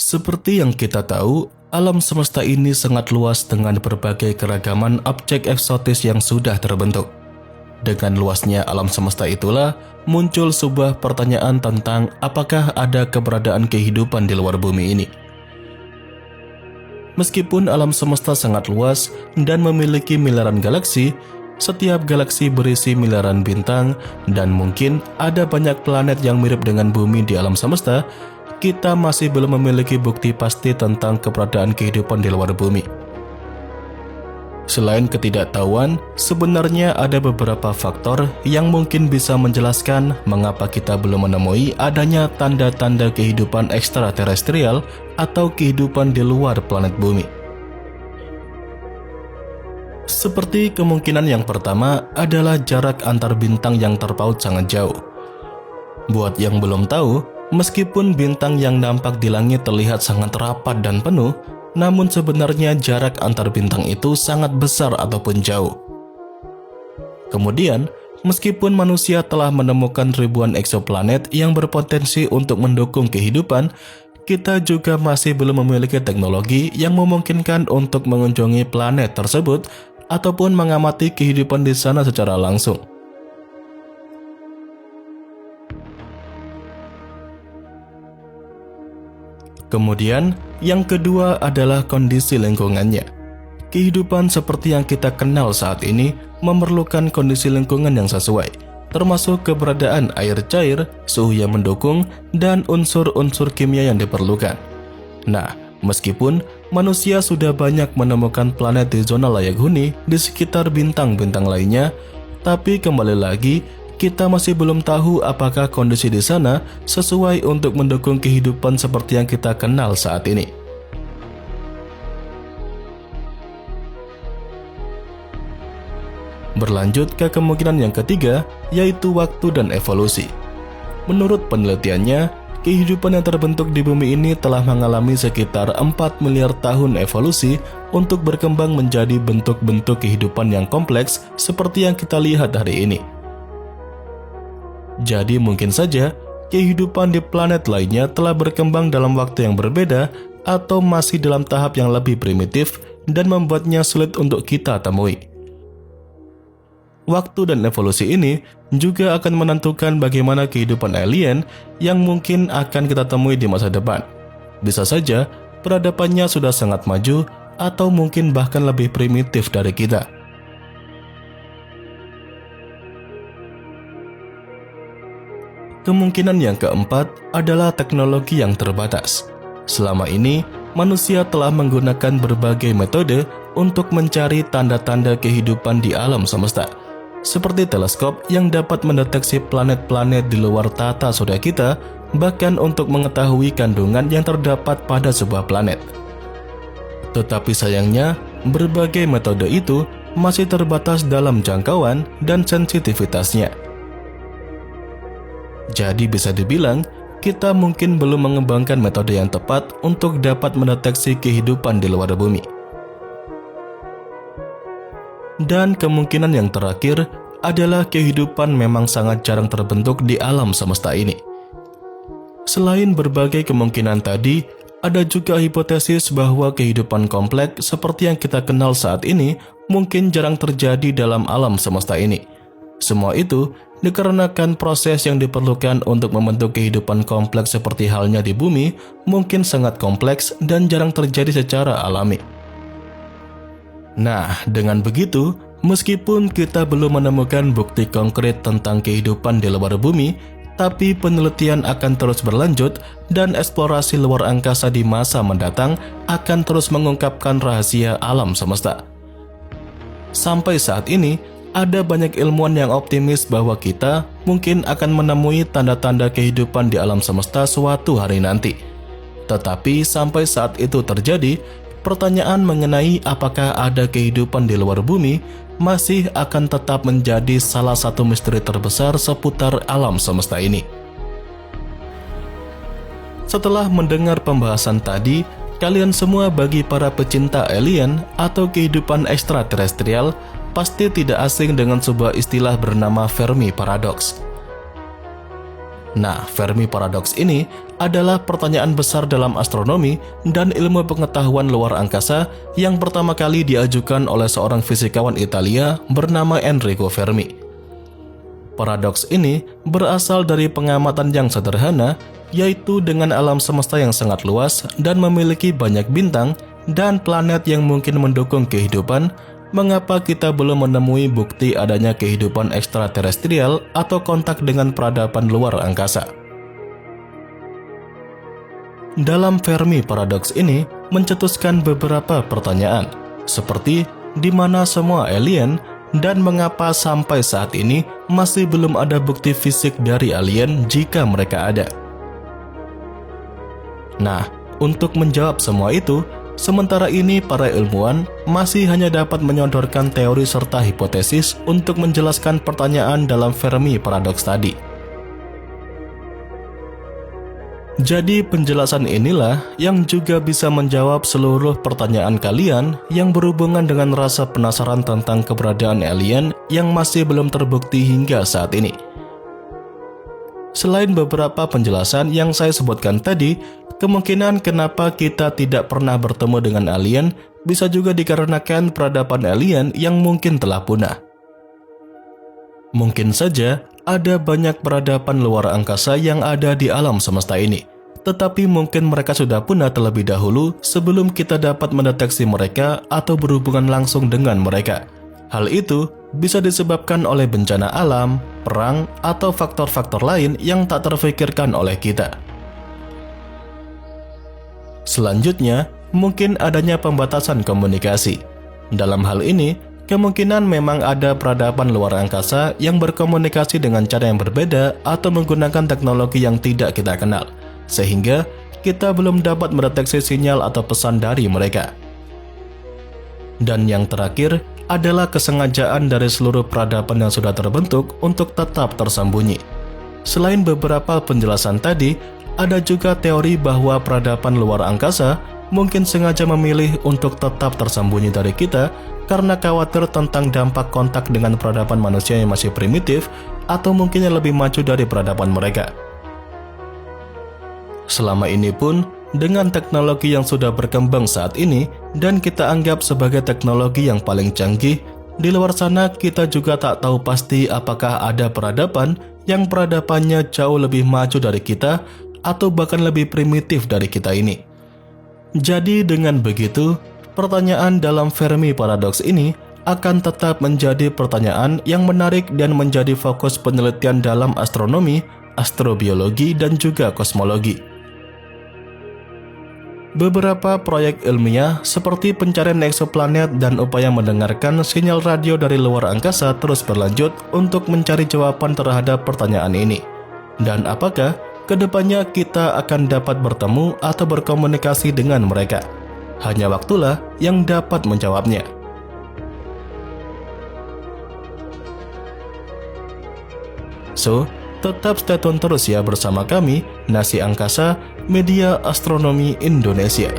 Seperti yang kita tahu, alam semesta ini sangat luas dengan berbagai keragaman objek eksotis yang sudah terbentuk. Dengan luasnya alam semesta itulah muncul sebuah pertanyaan tentang apakah ada keberadaan kehidupan di luar bumi ini. Meskipun alam semesta sangat luas dan memiliki miliaran galaksi, setiap galaksi berisi miliaran bintang dan mungkin ada banyak planet yang mirip dengan bumi di alam semesta, kita masih belum memiliki bukti pasti tentang keberadaan kehidupan di luar bumi. Selain ketidaktahuan, sebenarnya ada beberapa faktor yang mungkin bisa menjelaskan mengapa kita belum menemui adanya tanda-tanda kehidupan ekstraterestrial atau kehidupan di luar planet bumi. Seperti kemungkinan yang pertama adalah jarak antar bintang yang terpaut sangat jauh. Buat yang belum tahu, meskipun bintang yang nampak di langit terlihat sangat rapat dan penuh, namun sebenarnya jarak antar bintang itu sangat besar ataupun jauh. Kemudian, meskipun manusia telah menemukan ribuan eksoplanet yang berpotensi untuk mendukung kehidupan, kita juga masih belum memiliki teknologi yang memungkinkan untuk mengunjungi planet tersebut ataupun mengamati kehidupan di sana secara langsung. Kemudian, yang kedua adalah kondisi lingkungannya. Kehidupan seperti yang kita kenal saat ini memerlukan kondisi lingkungan yang sesuai, termasuk keberadaan air cair, suhu yang mendukung, dan unsur-unsur kimia yang diperlukan. Nah, meskipun manusia sudah banyak menemukan planet di zona layak huni di sekitar bintang-bintang lainnya, tapi kembali lagi, kita masih belum tahu apakah kondisi di sana sesuai untuk mendukung kehidupan seperti yang kita kenal saat ini. Berlanjut ke kemungkinan yang ketiga, yaitu waktu dan evolusi. Menurut penelitiannya, kehidupan yang terbentuk di bumi ini telah mengalami sekitar 4 miliar tahun evolusi untuk berkembang menjadi bentuk-bentuk kehidupan yang kompleks seperti yang kita lihat hari ini. Jadi mungkin saja kehidupan di planet lainnya telah berkembang dalam waktu yang berbeda atau masih dalam tahap yang lebih primitif dan membuatnya sulit untuk kita temui. Waktu dan evolusi ini juga akan menentukan bagaimana kehidupan alien yang mungkin akan kita temui di masa depan. Bisa saja peradabannya sudah sangat maju atau mungkin bahkan lebih primitif dari kita. Kemungkinan yang keempat adalah teknologi yang terbatas. Selama ini, manusia telah menggunakan berbagai metode untuk mencari tanda-tanda kehidupan di alam semesta, seperti teleskop yang dapat mendeteksi planet-planet di luar tata surya kita, bahkan untuk mengetahui kandungan yang terdapat pada sebuah planet. Tetapi sayangnya, berbagai metode itu masih terbatas dalam jangkauan dan sensitivitasnya. Jadi bisa dibilang, kita mungkin belum mengembangkan metode yang tepat untuk dapat mendeteksi kehidupan di luar bumi. Dan kemungkinan yang terakhir adalah kehidupan memang sangat jarang terbentuk di alam semesta ini. Selain berbagai kemungkinan tadi, ada juga hipotesis bahwa kehidupan kompleks seperti yang kita kenal saat ini mungkin jarang terjadi dalam alam semesta ini. Semua itu dikarenakan proses yang diperlukan untuk membentuk kehidupan kompleks seperti halnya di bumi mungkin sangat kompleks dan jarang terjadi secara alami. Nah, dengan begitu, meskipun kita belum menemukan bukti konkret tentang kehidupan di luar bumi, tapi penelitian akan terus berlanjut dan eksplorasi luar angkasa di masa mendatang akan terus mengungkapkan rahasia alam semesta. Sampai saat ini, ada banyak ilmuwan yang optimis bahwa kita mungkin akan menemui tanda-tanda kehidupan di alam semesta suatu hari nanti. Tetapi sampai saat itu terjadi, pertanyaan mengenai apakah ada kehidupan di luar bumi masih akan tetap menjadi salah satu misteri terbesar seputar alam semesta ini. Setelah mendengar pembahasan tadi, kalian semua bagi para pecinta alien atau kehidupan ekstraterestrial pasti tidak asing dengan sebuah istilah bernama Fermi Paradox. Nah, Fermi Paradox ini adalah pertanyaan besar dalam astronomi dan ilmu pengetahuan luar angkasa yang pertama kali diajukan oleh seorang fisikawan Italia bernama Enrico Fermi. Paradoks ini berasal dari pengamatan yang sederhana, yaitu dengan alam semesta yang sangat luas dan memiliki banyak bintang dan planet yang mungkin mendukung kehidupan, mengapa kita belum menemui bukti adanya kehidupan ekstraterestrial atau kontak dengan peradaban luar angkasa? Dalam Fermi Paradox ini mencetuskan beberapa pertanyaan, seperti di mana semua alien dan mengapa sampai saat ini masih belum ada bukti fisik dari alien jika mereka ada. Nah, untuk menjawab semua itu, sementara ini para ilmuwan masih hanya dapat menyodorkan teori serta hipotesis untuk menjelaskan pertanyaan dalam Fermi Paradox tadi. Jadi penjelasan inilah yang juga bisa menjawab seluruh pertanyaan kalian yang berhubungan dengan rasa penasaran tentang keberadaan alien yang masih belum terbukti hingga saat ini. Selain beberapa penjelasan yang saya sebutkan tadi, kemungkinan kenapa kita tidak pernah bertemu dengan alien bisa juga dikarenakan peradaban alien yang mungkin telah punah. Mungkin saja ada banyak peradaban luar angkasa yang ada di alam semesta ini, tetapi mungkin mereka sudah punah terlebih dahulu sebelum kita dapat mendeteksi mereka atau berhubungan langsung dengan mereka. Hal itu bisa disebabkan oleh bencana alam, perang, atau faktor-faktor lain yang tak terfikirkan oleh kita. Selanjutnya, mungkin adanya pembatasan komunikasi. Dalam hal ini, kemungkinan memang ada peradaban luar angkasa yang berkomunikasi dengan cara yang berbeda atau menggunakan teknologi yang tidak kita kenal, sehingga kita belum dapat mendeteksi sinyal atau pesan dari mereka. Dan yang terakhir adalah kesengajaan dari seluruh peradaban yang sudah terbentuk untuk tetap tersembunyi. Selain beberapa penjelasan tadi, ada juga teori bahwa peradaban luar angkasa mungkin sengaja memilih untuk tetap tersembunyi dari kita karena khawatir tentang dampak kontak dengan peradaban manusia yang masih primitif atau mungkin yang lebih maju dari peradaban mereka. Selama ini pun, dengan teknologi yang sudah berkembang saat ini dan kita anggap sebagai teknologi yang paling canggih, di luar sana kita juga tak tahu pasti apakah ada peradaban yang peradabannya jauh lebih maju dari kita atau bahkan lebih primitif dari kita ini. Jadi dengan begitu, pertanyaan dalam Fermi Paradox ini akan tetap menjadi pertanyaan yang menarik dan menjadi fokus penelitian dalam astronomi, astrobiologi, dan juga kosmologi. Beberapa proyek ilmiah seperti pencarian eksoplanet dan upaya mendengarkan sinyal radio dari luar angkasa terus berlanjut untuk mencari jawaban terhadap pertanyaan ini. Dan apakah kedepannya kita akan dapat bertemu atau berkomunikasi dengan mereka? Hanya waktulah yang dapat menjawabnya. So, tetap stay tune terus ya bersama kami, Nasi Angkasa, Media Astronomi Indonesia.